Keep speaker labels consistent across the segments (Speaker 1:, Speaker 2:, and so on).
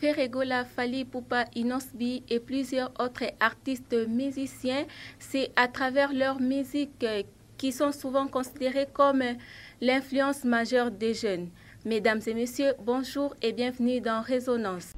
Speaker 1: Ferregola, Fally Ipupa, Inosbi et plusieurs autres artistes musiciens, c'est à travers leur musique qui sont souvent considérés comme l'influence majeure des jeunes. Mesdames et messieurs, bonjour et bienvenue dans Résonance.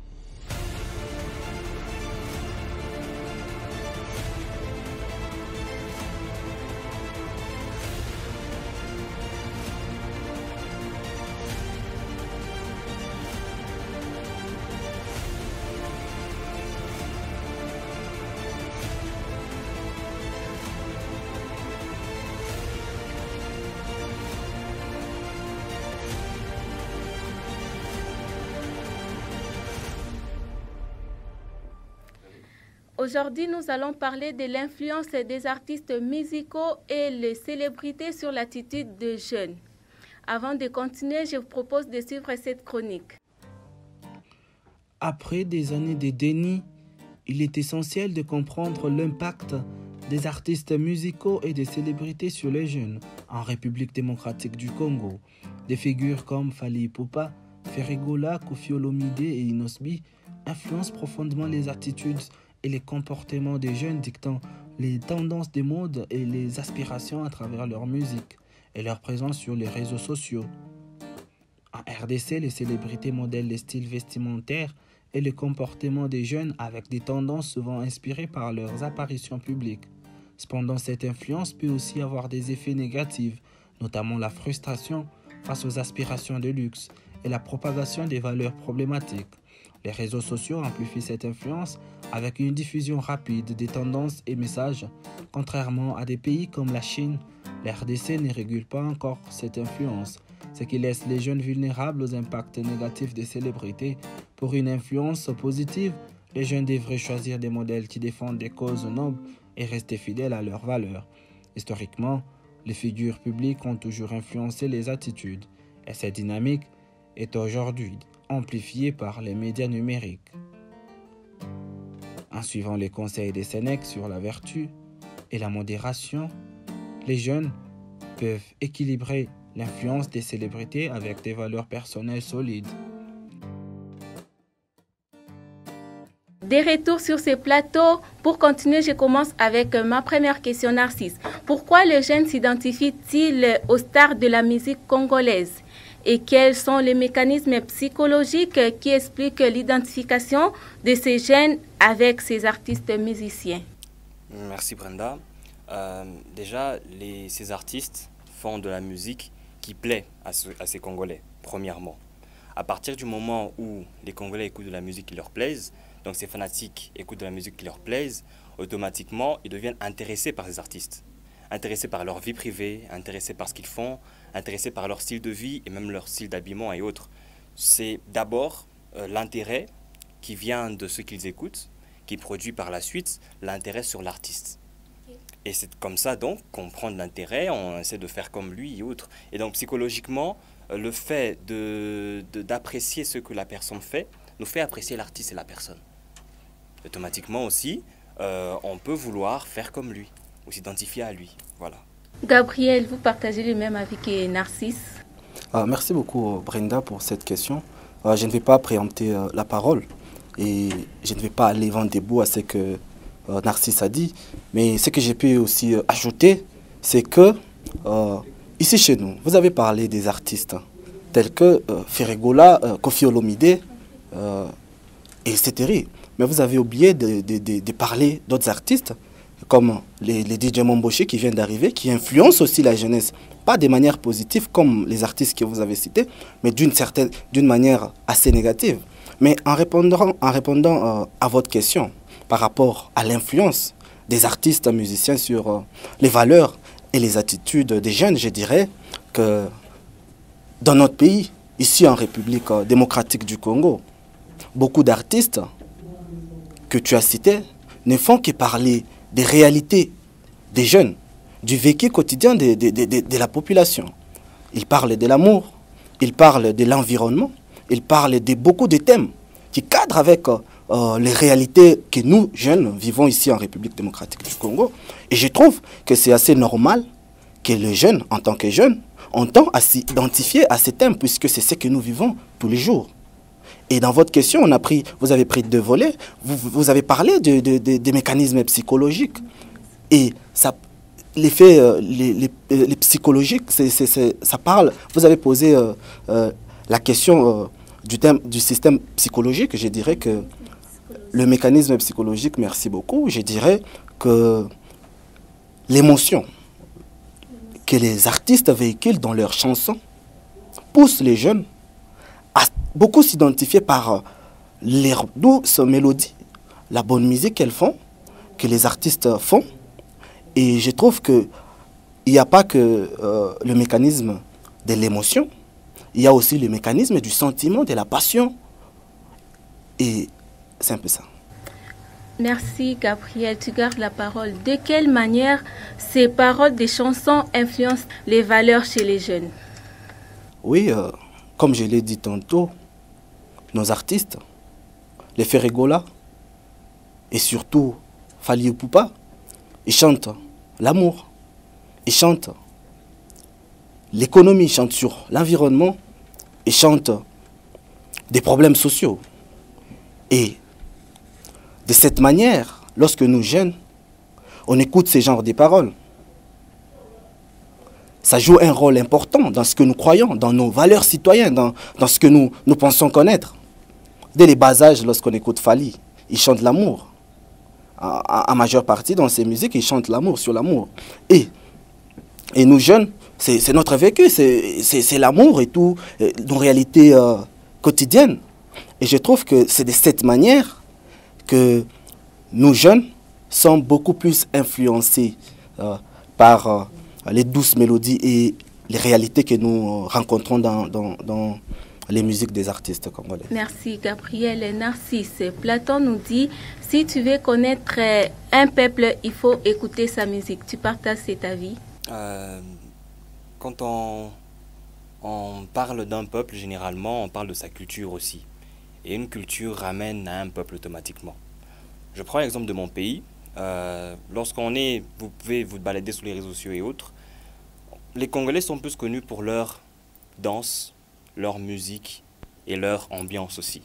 Speaker 1: Aujourd'hui, nous allons parler de l'influence des artistes musicaux et les célébrités sur l'attitude des jeunes. Avant de continuer, je vous propose de suivre cette chronique.
Speaker 2: Après des années de déni, il est essentiel de comprendre l'impact des artistes musicaux et des célébrités sur les jeunes en République démocratique du Congo. Des figures comme Fally Ipupa, Ferregola, Koffi Olomide et Inosbi influencent profondément les attitudes et les comportements des jeunes, dictant les tendances des modes et les aspirations à travers leur musique et leur présence sur les réseaux sociaux. En RDC, les célébrités modèlent les styles vestimentaires et le comportement des jeunes avec des tendances souvent inspirées par leurs apparitions publiques. Cependant, cette influence peut aussi avoir des effets négatifs, notamment la frustration face aux aspirations de luxe et la propagation des valeurs problématiques. Les réseaux sociaux amplifient cette influence avec une diffusion rapide des tendances et messages. Contrairement à des pays comme la Chine, la RDC ne régule pas encore cette influence, ce qui laisse les jeunes vulnérables aux impacts négatifs des célébrités. Pour une influence positive, les jeunes devraient choisir des modèles qui défendent des causes nobles et rester fidèles à leurs valeurs. Historiquement, les figures publiques ont toujours influencé les attitudes, et cette dynamique est aujourd'hui amplifiée par les médias numériques. En suivant les conseils des Sénèques sur la vertu et la modération, les jeunes peuvent équilibrer l'influence des célébrités avec des valeurs personnelles solides.
Speaker 1: Des retours sur ce plateau. Pour continuer, je commence avec ma première question, Narcisse. Pourquoi les jeunes s'identifient-ils aux stars de la musique congolaise? Et quels sont les mécanismes psychologiques qui expliquent l'identification de ces jeunes avec ces artistes musiciens?
Speaker 3: Merci Brenda. Déjà, ces artistes font de la musique qui plaît à ces Congolais, premièrement. À partir du moment où les Congolais écoutent de la musique qui leur plaise, donc ces fanatiques écoutent de la musique qui leur plaise, automatiquement, ils deviennent intéressés par ces artistes. Intéressés par leur vie privée, intéressés par ce qu'ils font, intéressés par leur style de vie et même leur style d'habillement et autres. C'est d'abord l'intérêt qui vient de ce qu'ils écoutent, qui produit par la suite l'intérêt sur l'artiste. Et c'est comme ça donc qu'on prend de l'intérêt, on essaie de faire comme lui et autres. Et donc psychologiquement, le fait d'apprécier ce que la personne fait nous fait apprécier l'artiste et la personne. Automatiquement aussi, on peut vouloir faire comme lui ou s'identifier à lui. Voilà.
Speaker 1: Gabriel, vous partagez le même avis que Narcisse?
Speaker 4: Merci beaucoup Brenda pour cette question. Je ne vais pas préempter la parole et je ne vais pas aller vendre des bouts à ce que Narcisse a dit, mais ce que j'ai pu aussi ajouter, c'est que ici chez nous, vous avez parlé des artistes tels que Ferregola, Koffi Olomide, et c'est terrible. Mais vous avez oublié de parler d'autres artistes comme les DJ Momboché qui viennent d'arriver, qui influencent aussi la jeunesse, pas de manière positive comme les artistes que vous avez cités, mais d'une manière assez négative. Mais en répondant à votre question par rapport à l'influence des artistes musiciens sur les valeurs et les attitudes des jeunes, je dirais que dans notre pays, ici en République démocratique du Congo, beaucoup d'artistes que tu as cités ne font que parler des réalités des jeunes, du vécu quotidien de la population. Ils parlent de l'amour, ils parlent de l'environnement, ils parlent de beaucoup de thèmes qui cadrent avec les réalités que nous, jeunes, vivons ici en République démocratique du Congo. Et je trouve que c'est assez normal que les jeunes, en tant que jeunes, ont tendance à s'identifier à ces thèmes puisque c'est ce que nous vivons tous les jours. Et dans votre question, vous avez pris deux volets. Vous avez parlé des mécanismes psychologiques. Et ça, l'effet les psychologiques, ça parle. Vous avez posé la question du système psychologique. Je dirais que le mécanisme psychologique, merci beaucoup, je dirais que l'émotion que les artistes véhiculent dans leurs chansons pousse les jeunes à beaucoup s'identifier par les douces mélodies, la bonne musique qu'elles font, que les artistes font. Et je trouve qu'il n'y a pas que le mécanisme de l'émotion, il y a aussi le mécanisme du sentiment, de la passion. Et c'est un peu ça.
Speaker 1: Merci Gabriel, tu gardes la parole. De quelle manière ces paroles des chansons influencent les valeurs chez les jeunes?
Speaker 4: Oui, comme je l'ai dit tantôt, nos artistes, les Ferregola et surtout Fally Ipupa, ils chantent l'amour, ils chantent l'économie, ils chantent sur l'environnement, ils chantent des problèmes sociaux. Et de cette manière, lorsque nous jeunes, on écoute ces genres de paroles, ça joue un rôle important dans ce que nous croyons, dans nos valeurs citoyennes, dans ce que nous pensons connaître. Dès les bas âges, lorsqu'on écoute Fally, il chante l'amour. En majeure partie, dans ses musiques, il chante l'amour, sur l'amour. Et nous jeunes, c'est notre vécu, c'est l'amour et tout, nos réalités quotidiennes. Et je trouve que c'est de cette manière que nous jeunes sommes beaucoup plus influencés par les douces mélodies et les réalités que nous rencontrons dans les musiques des artistes congolais.
Speaker 1: Merci Gabriel. Narcisse, Platon nous dit, si tu veux connaître un peuple, il faut écouter sa musique. Tu partages cet avis?
Speaker 3: Quand on parle d'un peuple, généralement, on parle de sa culture aussi. Et une culture ramène à un peuple automatiquement. Je prends l'exemple de mon pays. Vous pouvez vous balader sur les réseaux sociaux et autres. Les Congolais sont plus connus pour leur danse, leur musique et leur ambiance aussi.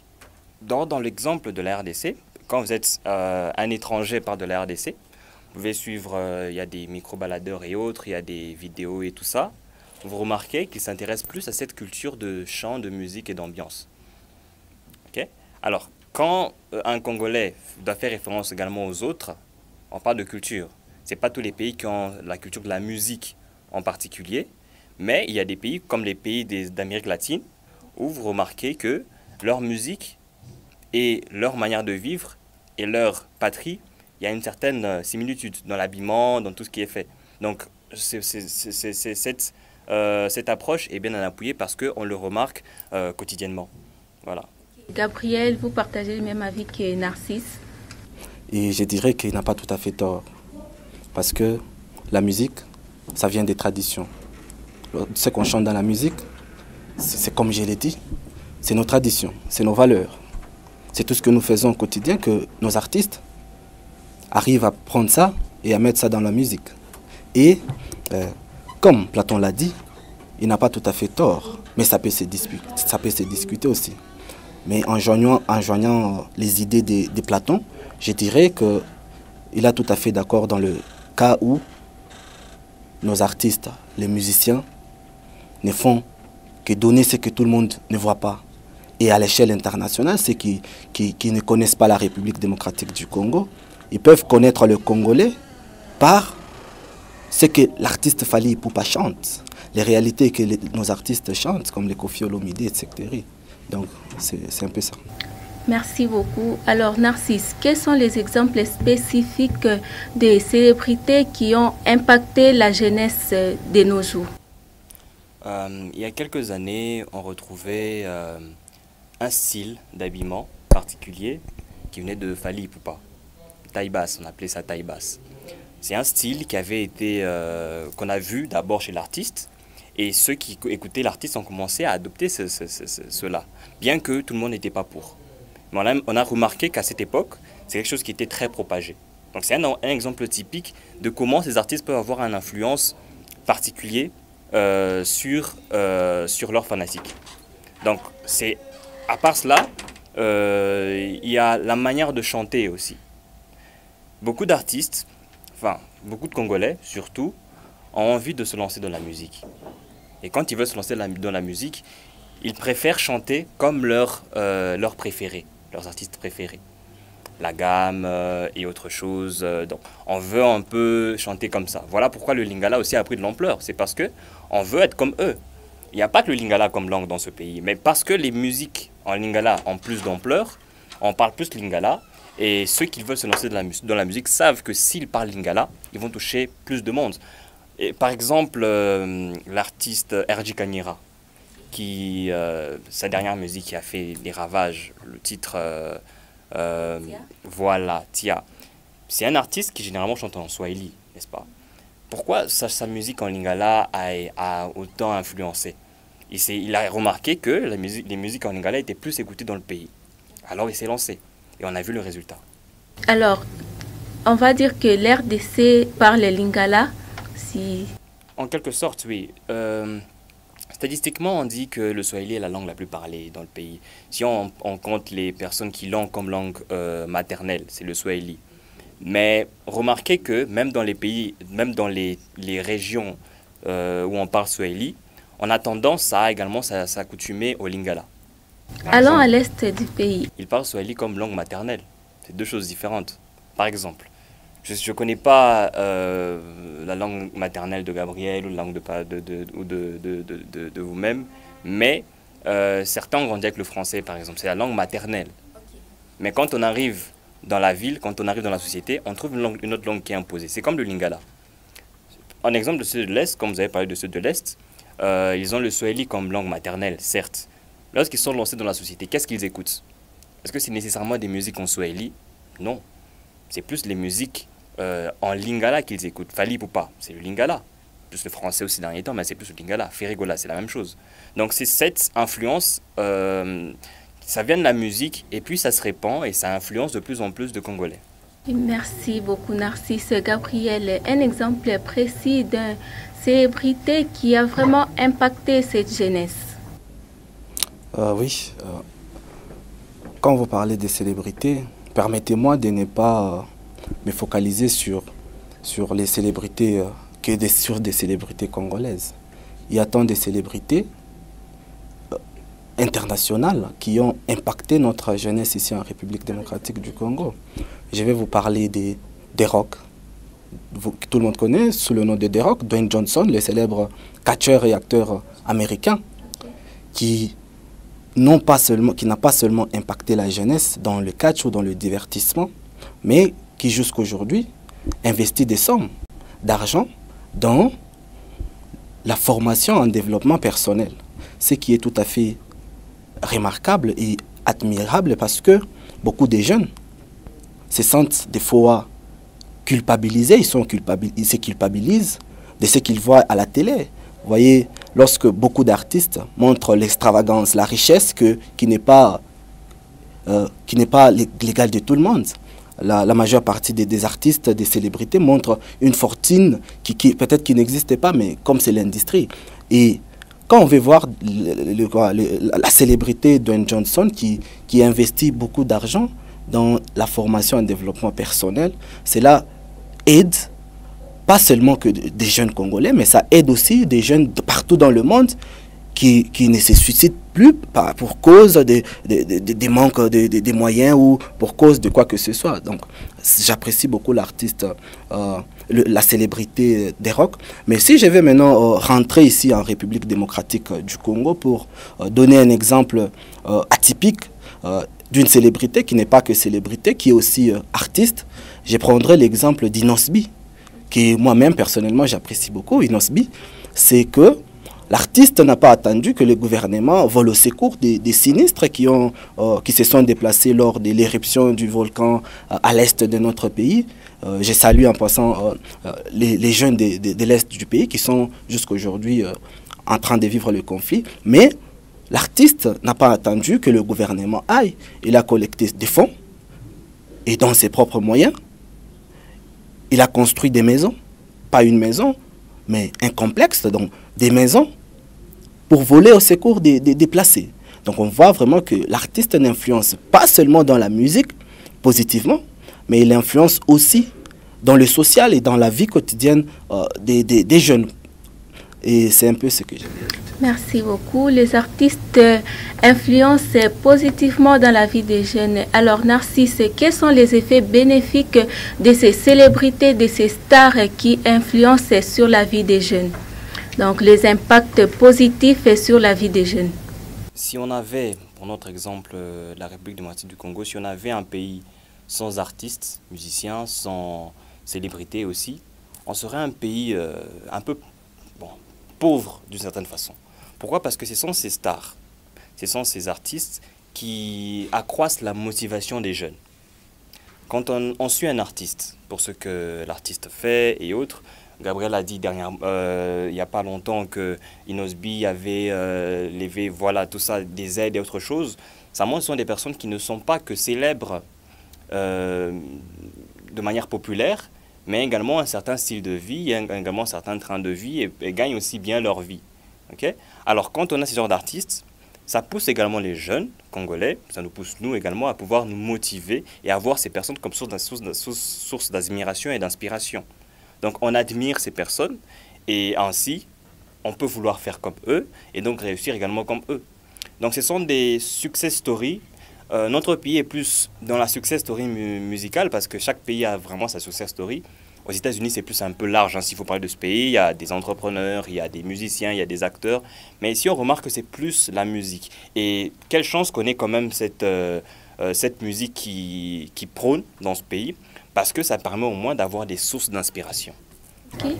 Speaker 3: Dans l'exemple de la RDC, quand vous êtes un étranger par de la RDC, vous pouvez suivre, il y a des micro-baladeurs et autres, il y a des vidéos et tout ça. Vous remarquez qu'ils s'intéressent plus à cette culture de chant, de musique et d'ambiance. Okay? Alors, quand un Congolais doit faire référence également aux autres, on parle de culture. Ce n'est pas tous les pays qui ont la culture de la musique en particulier, mais il y a des pays comme les pays d'Amérique latine où vous remarquez que leur musique et leur manière de vivre et leur patrie, il y a une certaine similitude dans l'habillement, dans tout ce qui est fait. Donc, cette approche est bien à appuyer parce qu'on le remarque quotidiennement. Voilà.
Speaker 1: Gabriel, vous partagez le même avis que Narcisse?
Speaker 4: Et je dirais qu'il n'a pas tout à fait tort. Parce que la musique, ça vient des traditions. Ce qu'on chante dans la musique, c'est comme je l'ai dit, c'est nos traditions, c'est nos valeurs. C'est tout ce que nous faisons au quotidien que nos artistes arrivent à prendre ça et à mettre ça dans la musique. Et comme Platon l'a dit, il n'a pas tout à fait tort, mais ça peut se discuter aussi. Mais en joignant les idées de Platon, je dirais qu'il est tout à fait d'accord dans le cas où nos artistes, les musiciens, ne font que donner ce que tout le monde ne voit pas. Et à l'échelle internationale, ceux qui ne connaissent pas la République démocratique du Congo, ils peuvent connaître le Congolais par ce que l'artiste Fally Ipupa chante, les réalités que nos artistes chantent, comme les Koffi Olomide, etc. Donc, c'est un peu ça.
Speaker 1: Merci beaucoup. Alors, Narcisse, quels sont les exemples spécifiques des célébrités qui ont impacté la jeunesse de nos jours?
Speaker 3: Il y a quelques années, on retrouvait un style d'habillement particulier qui venait de Fally Ipupa. Taille basse, on appelait ça taille basse. C'est un style qui avait été, qu'on a vu d'abord chez l'artiste, et ceux qui écoutaient l'artiste ont commencé à adopter cela, bien que tout le monde n'était pas pour. Mais on a remarqué qu'à cette époque, c'est quelque chose qui était très propagé. Donc c'est un exemple typique de comment ces artistes peuvent avoir une influence particulière sur leurs fanatiques. Donc c'est à part cela, il y a la manière de chanter aussi. Beaucoup d'artistes, enfin beaucoup de Congolais surtout, ont envie de se lancer dans la musique. Et quand ils veulent se lancer dans la musique, ils préfèrent chanter comme leurs préférés, leurs artistes préférés. La gamme et autre chose. Donc, on veut un peu chanter comme ça. Voilà pourquoi le lingala aussi a pris de l'ampleur. C'est parce qu'on veut être comme eux. Il n'y a pas que le lingala comme langue dans ce pays, mais parce que les musiques en lingala ont plus d'ampleur, on parle plus lingala, et ceux qui veulent se lancer dans la musique savent que s'ils parlent lingala, ils vont toucher plus de monde. Et par exemple, l'artiste R.J. Kanyira, qui, sa dernière musique qui a fait des ravages, le titre, voilà, Tia. C'est un artiste qui généralement chante en swahili, n'est-ce pas? Pourquoi sa musique en lingala a autant influencé? Il a remarqué que les musiques en lingala étaient plus écoutées dans le pays. Alors il s'est lancé et on a vu le résultat.
Speaker 1: Alors, on va dire que l'RDC parle lingala si...
Speaker 3: En quelque sorte, oui. Statistiquement, on dit que le swahili est la langue la plus parlée dans le pays. Si on compte les personnes qui l'ont comme langue maternelle, c'est le swahili. Mais remarquez que même dans les pays, même dans les régions où on parle swahili, on a tendance à également s'accoutumer au lingala.
Speaker 1: Allons à l'est du pays.
Speaker 3: Ils parlent swahili comme langue maternelle. C'est deux choses différentes. Par exemple, je ne connais pas la langue maternelle de Gabriel ou la langue de vous-même, mais certains ont grandi avec le français, par exemple. C'est la langue maternelle. Mais quand on arrive dans la ville, quand on arrive dans la société, on trouve une autre langue qui est imposée. C'est comme le lingala. En exemple de ceux de l'Est, comme vous avez parlé de ceux de l'Est, ils ont le swahili comme langue maternelle, certes. Lorsqu'ils sont lancés dans la société, qu'est-ce qu'ils écoutent? Est-ce que c'est nécessairement des musiques en swahili? Non. C'est plus les musiques en lingala qu'ils écoutent. Fally Ipupa, c'est le lingala. Plus le français aussi dernier temps, mais c'est plus le lingala. Ferregola, c'est la même chose. Donc c'est cette influence, ça vient de la musique et puis ça se répand et ça influence de plus en plus de Congolais.
Speaker 1: Merci beaucoup Narcisse. Gabriel, un exemple précis d'une célébrité qui a vraiment impacté cette jeunesse.
Speaker 4: Oui, quand vous parlez des célébrités, permettez-moi de ne pas me focaliser sur les célébrités sur des célébrités congolaises. Il y a tant de célébrités internationales qui ont impacté notre jeunesse ici en République démocratique du Congo. Je vais vous parler des Rock. Tout le monde connaît sous le nom de The Rock, Dwayne Johnson, le célèbre catcheur et acteur américain, qui n'a pas seulement impacté la jeunesse dans le catch ou dans le divertissement, mais qui jusqu'aujourd'hui investit des sommes d'argent dans la formation en développement personnel. Ce qui est tout à fait remarquable et admirable parce que beaucoup de jeunes se sentent des fois culpabilisés, ils se culpabilisent de ce qu'ils voient à la télé. Vous voyez, lorsque beaucoup d'artistes montrent l'extravagance, la richesse qui n'est pas l'égale de tout le monde. La majeure partie des artistes, des célébrités montrent une fortune qui peut-être qui n'existait pas, mais comme c'est l'industrie. Et quand on veut voir la célébrité Dwayne Johnson qui investit beaucoup d'argent dans la formation et le développement personnel, cela aide pas seulement que des jeunes Congolais, mais ça aide aussi des jeunes de partout dans le monde qui ne se suicident plus pour cause des manques des moyens ou pour cause de quoi que ce soit. Donc j'apprécie beaucoup l'artiste, la célébrité des Rock. Mais si je vais maintenant rentrer ici en République démocratique du Congo pour donner un exemple atypique d'une célébrité qui n'est pas que célébrité, qui est aussi artiste, je prendrai l'exemple d'Inosbi, que moi-même personnellement j'apprécie beaucoup. Inosbi, c'est que l'artiste n'a pas attendu que le gouvernement vole au secours des sinistres qui se sont déplacés lors de l'éruption du volcan à l'est de notre pays. Je salue en passant les jeunes de l'est du pays qui sont jusqu'aujourd'hui en train de vivre le conflit. Mais l'artiste n'a pas attendu que le gouvernement aille. Il a collecté des fonds et dans ses propres moyens, il a construit des maisons. Pas une maison, mais un complexe, donc des maisons pour voler au secours des déplacés. Donc on voit vraiment que l'artiste n'influence pas seulement dans la musique, positivement, mais il influence aussi dans le social et dans la vie quotidienne des jeunes. Et c'est un peu ce que j'ai dit.
Speaker 1: Merci beaucoup. Les artistes influencent positivement dans la vie des jeunes. Alors Narcisse, quels sont les effets bénéfiques de ces célébrités, de ces stars qui influencent sur la vie des jeunes? Donc les impacts positifs sur la vie des jeunes.
Speaker 3: Si on avait, pour notre exemple, la République démocratique du Congo, si on avait un pays sans artistes, musiciens, sans célébrités aussi, on serait un pays un peu pauvre d'une certaine façon. Pourquoi? Parce que ce sont ces stars, ce sont ces artistes qui accroissent la motivation des jeunes. Quand on suit un artiste pour ce que l'artiste fait et autres, Gabriel a dit il n'y a pas longtemps que Inosbi avait levé, voilà, tout ça, des aides et autre chose. Ça montre que ce sont des personnes qui ne sont pas que célèbres de manière populaire, mais également un certain style de vie, également un certain train de vie et gagnent aussi bien leur vie. Okay? Alors quand on a ce genre d'artistes, ça pousse également les jeunes congolais, ça nous pousse nous également à pouvoir nous motiver et à voir ces personnes comme source d'admiration et d'inspiration. Donc on admire ces personnes et ainsi on peut vouloir faire comme eux et donc réussir également comme eux. Donc ce sont des success stories. Notre pays est plus dans la success story musicale parce que chaque pays a vraiment sa success story. Aux États-Unis, c'est plus un peu large. Hein, s'il faut parler de ce pays, il y a des entrepreneurs, il y a des musiciens, il y a des acteurs. Mais ici, on remarque que c'est plus la musique. Et quelle chance qu'on ait quand même cette musique qui prône dans ce pays parce que ça permet au moins d'avoir des sources d'inspiration.
Speaker 1: Okay.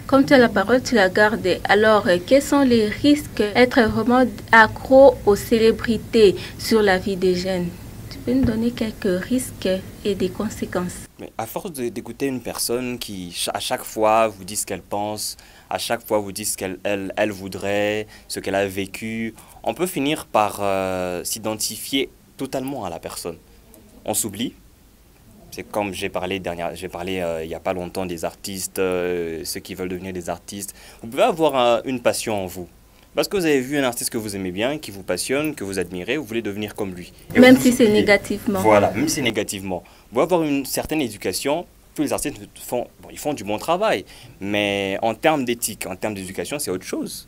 Speaker 1: Comme tu as la parole, tu la gardes. Alors, quels sont les risques d'être vraiment accro aux célébrités sur la vie des jeunes? Tu peux nous donner quelques risques et des conséquences?
Speaker 3: Mais à force d'écouter une personne qui, à chaque fois, vous dit ce qu'elle pense, à chaque fois, vous dit ce qu'elle voudrait, ce qu'elle a vécu, on peut finir par s'identifier totalement à la personne. On s'oublie. C'est comme j'ai parlé il n'y a pas longtemps des artistes, ceux qui veulent devenir des artistes. Vous pouvez avoir une passion en vous. Parce que vous avez vu un artiste que vous aimez bien, qui vous passionne, que vous admirez, vous voulez devenir comme lui. Et
Speaker 1: même si c'est négativement.
Speaker 3: Voilà, même si c'est négativement. Vous pouvez avoir une certaine éducation. Tous les artistes ils font du bon travail. Mais en termes d'éthique, en termes d'éducation, c'est autre chose.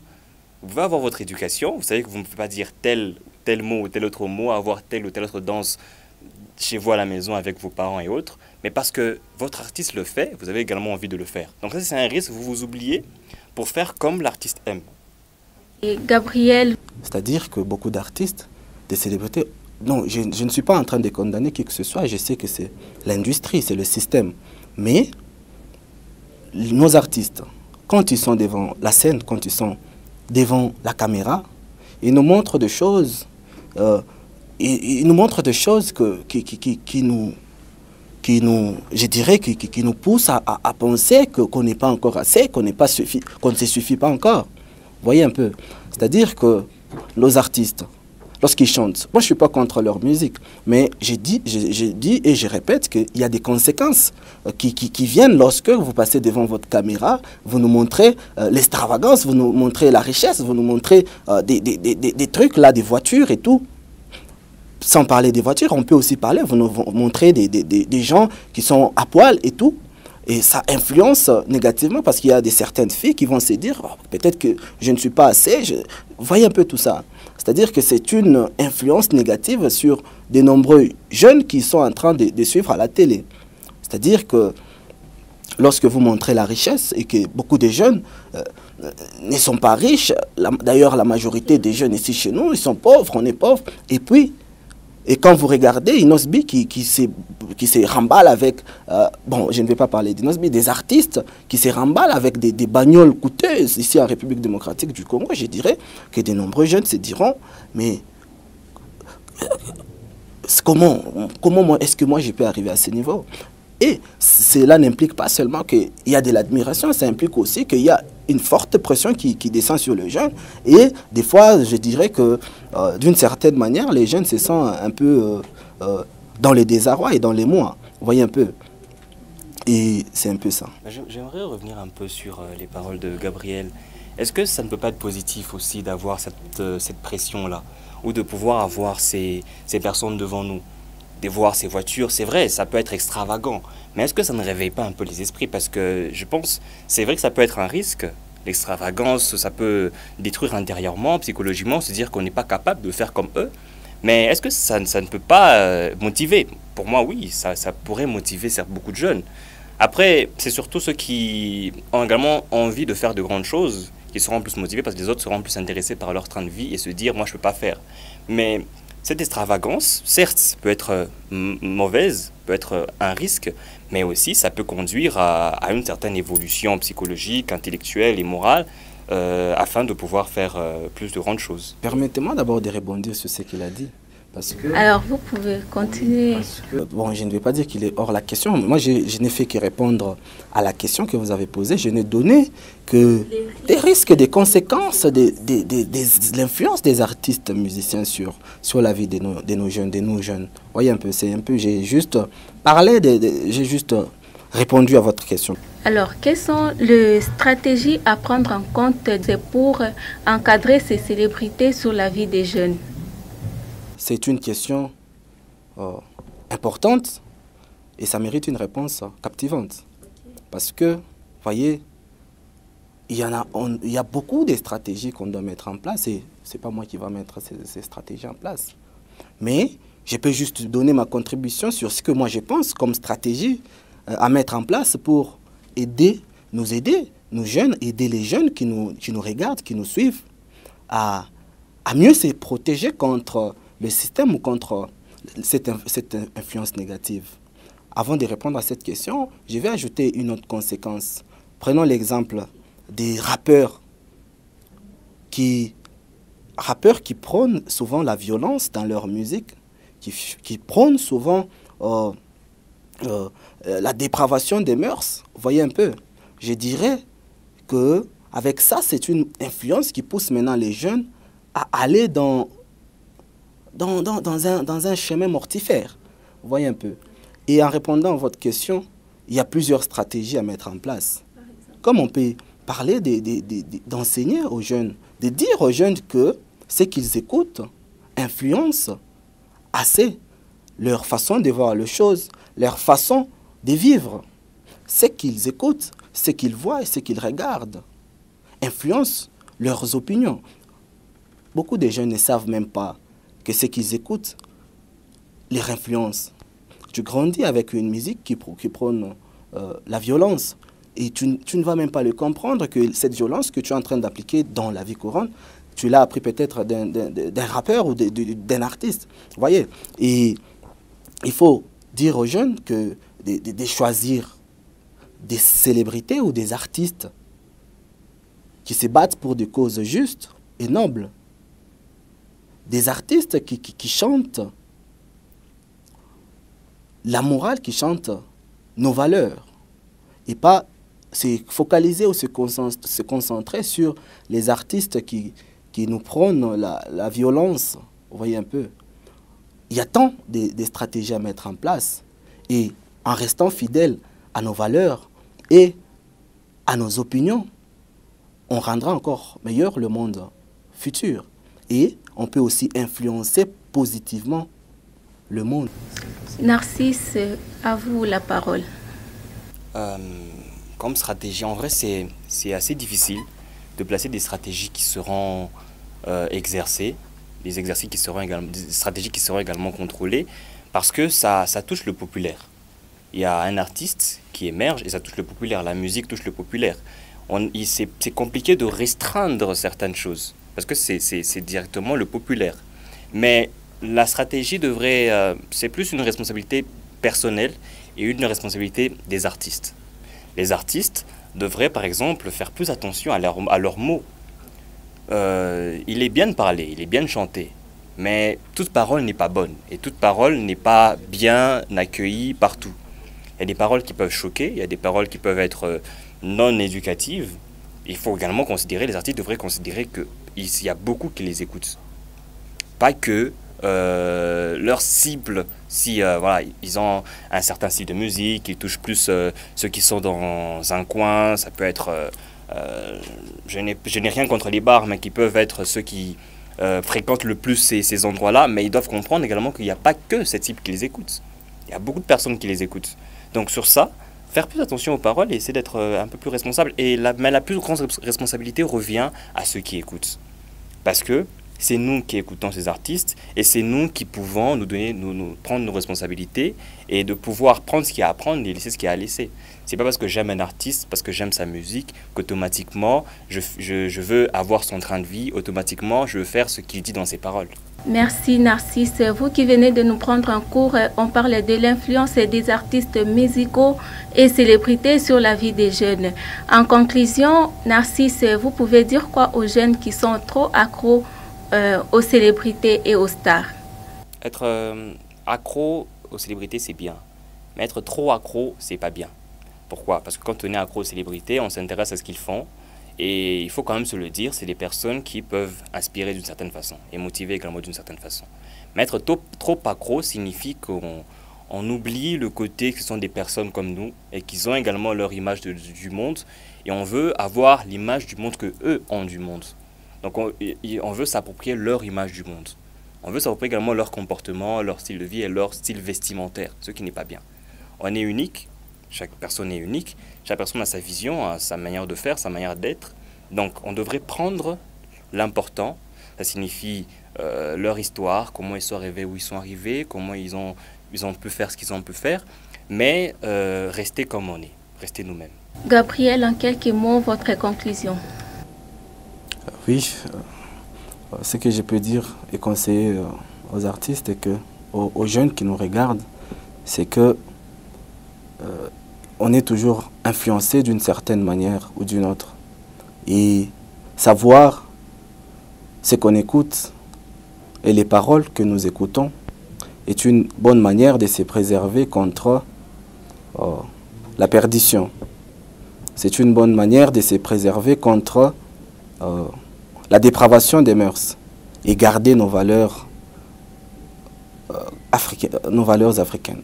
Speaker 3: Vous pouvez avoir votre éducation. Vous savez que vous ne pouvez pas dire tel mot ou tel autre mot, avoir telle ou telle autre danse chez vous à la maison avec vos parents et autres, mais parce que votre artiste le fait, vous avez également envie de le faire. Donc ça, c'est un risque, vous vous oubliez pour faire comme l'artiste aime.
Speaker 1: Et Gabriel?
Speaker 4: C'est-à-dire que beaucoup d'artistes, des célébrités, non, je ne suis pas en train de condamner qui que ce soit, je sais que c'est l'industrie, c'est le système, mais nos artistes, quand ils sont devant la scène, quand ils sont devant la caméra, ils nous montrent des choses... il nous montre des choses qui nous poussent à penser qu'on n'est pas encore assez, qu'on ne se suffit pas encore. Vous voyez un peu. C'est-à-dire que nos artistes, lorsqu'ils chantent, moi je ne suis pas contre leur musique, mais j'ai dit et je répète qu'il y a des conséquences qui viennent lorsque vous passez devant votre caméra, vous nous montrez l'extravagance, vous nous montrez la richesse, vous nous montrez des trucs là, des voitures et tout. Sans parler des voitures, on peut aussi parler, vous nous montrez des gens qui sont à poil et tout. Et ça influence négativement parce qu'il y a certaines filles qui vont se dire oh, peut-être que je ne suis pas assez. Vous voyez un peu tout ça. C'est-à-dire que c'est une influence négative sur de nombreux jeunes qui sont en train de suivre à la télé. C'est-à-dire que lorsque vous montrez la richesse et que beaucoup de jeunes ne sont pas riches, d'ailleurs la majorité des jeunes ici chez nous, ils sont pauvres, on est pauvres, et quand vous regardez Inosbi qui se remballe avec, bon je ne vais pas parler d'Inosbi, des artistes qui se remballent avec des bagnoles coûteuses ici en République démocratique du Congo, je dirais que de nombreux jeunes se diront, mais comment est-ce que moi je peux arriver à ce niveau? Et cela n'implique pas seulement qu'il y a de l'admiration, ça implique aussi qu'il y a une forte pression qui descend sur les jeunes. Et des fois, je dirais que d'une certaine manière, les jeunes se sentent un peu dans le désarroi et dans les mois. Vous voyez un peu. Et c'est un peu ça.
Speaker 3: J'aimerais revenir un peu sur les paroles de Gabriel. Est-ce que ça ne peut pas être positif aussi d'avoir cette pression-là? ou de pouvoir avoir ces personnes devant nous, de voir ces voitures. C'est vrai, ça peut être extravagant, mais est-ce que ça ne réveille pas un peu les esprits? Parce que je pense, c'est vrai que ça peut être un risque. L'extravagance, ça peut détruire intérieurement, psychologiquement, se dire qu'on n'est pas capable de faire comme eux. Mais est-ce que ça ne peut pas motiver? Pour moi, oui, ça pourrait motiver beaucoup de jeunes. Après, c'est surtout ceux qui ont également envie de faire de grandes choses qui seront plus motivés parce que les autres seront plus intéressés par leur train de vie et se dire, moi, je ne peux pas faire. Mais cette extravagance, certes, peut être mauvaise, peut être un risque, mais aussi ça peut conduire à une certaine évolution psychologique, intellectuelle et morale afin de pouvoir faire plus de grandes choses.
Speaker 4: Permettez-moi d'abord de rebondir sur ce qu'il a dit. Parce que,
Speaker 1: alors, vous pouvez continuer.
Speaker 4: Bon, je ne vais pas dire qu'il est hors la question. Moi, je n'ai fait que répondre à la question que vous avez posée. Je n'ai donné que des risques, des conséquences, de l'influence des artistes musiciens sur la vie de nos jeunes. Voyez un peu, j'ai juste parlé, j'ai juste répondu à votre question.
Speaker 1: Alors, quelles sont les stratégies à prendre en compte pour encadrer ces célébrités sur la vie des jeunes?
Speaker 4: C'est une question importante et ça mérite une réponse captivante. Parce que, voyez, il y a beaucoup de stratégies qu'on doit mettre en place et ce n'est pas moi qui va mettre ces stratégies en place. Mais je peux juste donner ma contribution sur ce que moi je pense comme stratégie à mettre en place pour nous jeunes, aider les jeunes qui nous regardent, qui nous suivent, à mieux se protéger contre le système ou contre cette influence négative. Avant de répondre à cette question, je vais ajouter une autre conséquence. Prenons l'exemple des rappeurs qui prônent souvent la violence dans leur musique, qui prônent souvent la dépravation des mœurs. Vous voyez un peu, je dirais qu'avec ça, c'est une influence qui pousse maintenant les jeunes à aller dans un chemin mortifère. Vous voyez un peu. Et en répondant à votre question, il y a plusieurs stratégies à mettre en place. Comme on peut parler d'enseigner aux jeunes, de dire aux jeunes que ce qu'ils écoutent influence assez leur façon de voir les choses, leur façon de vivre. Ce qu'ils écoutent, ce qu'ils voient et ce qu'ils regardent influence leurs opinions. Beaucoup de jeunes ne savent même pas que ce qu'ils écoutent les influence. Tu grandis avec une musique qui prône la violence et tu ne vas même pas le comprendre que cette violence que tu es en train d'appliquer dans la vie courante, tu l'as appris peut-être d'un rappeur ou d'un artiste. Vous voyez? Et il faut dire aux jeunes que de choisir des célébrités ou des artistes qui se battent pour des causes justes et nobles. Des artistes qui chantent la morale, qui chantent nos valeurs. Et pas se focaliser ou se concentrer sur les artistes qui nous prônent la violence. Vous voyez un peu. Il y a tant de stratégies à mettre en place. Et en restant fidèles à nos valeurs et à nos opinions, on rendra encore meilleur le monde futur. Et on peut aussi influencer positivement le monde.
Speaker 1: Narcisse, à vous la parole.
Speaker 3: Comme stratégie, en vrai, c'est assez difficile de placer des stratégies qui seront exercées, des stratégies qui seront également contrôlées, parce que ça touche le populaire. Il y a un artiste qui émerge et ça touche le populaire. La musique touche le populaire. C'est compliqué de restreindre certaines choses, parce que c'est directement le populaire. Mais la stratégie devrait... c'est plus une responsabilité personnelle et une responsabilité des artistes. Les artistes devraient, par exemple, faire plus attention à leurs mots. Il est bien de parler, il est bien de chanter, mais toute parole n'est pas bonne et toute parole n'est pas bien accueillie partout. Il y a des paroles qui peuvent choquer, il y a des paroles qui peuvent être non éducatives. Il faut également considérer, les artistes devraient considérer qu'il y a beaucoup qui les écoutent. Pas que leur cible, si voilà, ils ont un certain style de musique, ils touchent plus ceux qui sont dans un coin, ça peut être... je n'ai rien contre les bars, mais qui peuvent être ceux qui fréquentent le plus ces endroits-là, mais ils doivent comprendre également qu'il n'y a pas que ces types qui les écoutent. Il y a beaucoup de personnes qui les écoutent. Donc sur ça, faire plus attention aux paroles et essayer d'être un peu plus responsable. Mais la plus grande responsabilité revient à ceux qui écoutent. Parce que c'est nous qui écoutons ces artistes et c'est nous qui pouvons nous prendre nos responsabilités et de pouvoir prendre ce qu'il y a à prendre et laisser ce qu'il y a à laisser. C'est pas parce que j'aime un artiste, parce que j'aime sa musique, qu'automatiquement je veux avoir son train de vie, automatiquement je veux faire ce qu'il dit dans ses paroles.
Speaker 1: Merci Narcisse. Vous qui venez de nous prendre un cours, on parle de l'influence des artistes musicaux et célébrités sur la vie des jeunes. En conclusion, Narcisse, vous pouvez dire quoi aux jeunes qui sont trop accros aux célébrités et aux stars?
Speaker 3: Être accro aux célébrités, c'est bien. Mais être trop accro, c'est pas bien. Pourquoi? Parce que quand on est accro aux célébrités, on s'intéresse à ce qu'ils font. Et il faut quand même se le dire, c'est des personnes qui peuvent inspirer d'une certaine façon et motiver également d'une certaine façon. Mais être trop accro signifie qu'on oublie le côté que ce sont des personnes comme nous et qu'ils ont également leur image du monde. Et on veut avoir l'image du monde que eux ont du monde. Donc on veut s'approprier leur image du monde. On veut s'approprier également leur comportement, leur style de vie et leur style vestimentaire, ce qui n'est pas bien. On est unique. Chaque personne est unique, chaque personne a sa vision, a sa manière de faire, sa manière d'être. Donc on devrait prendre l'important, ça signifie leur histoire, comment ils sont arrivés où ils sont arrivés, comment ils ont pu faire ce qu'ils ont pu faire, mais rester comme on est, rester nous-mêmes.
Speaker 1: Gabriel, en quelques mots, votre conclusion?
Speaker 4: Oui, ce que je peux dire et conseiller aux artistes et aux jeunes qui nous regardent, c'est que on est toujours influencé d'une certaine manière ou d'une autre. Et savoir ce qu'on écoute et les paroles que nous écoutons est une bonne manière de se préserver contre la perdition. C'est une bonne manière de se préserver contre la dépravation des mœurs et garder nos valeurs africaines.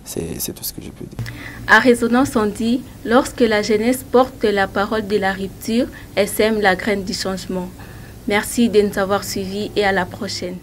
Speaker 4: C'est tout ce que je peux dire.
Speaker 1: À Résonance, on dit, lorsque la jeunesse porte la parole de la rupture, elle sème la graine du changement. Merci de nous avoir suivis et à la prochaine.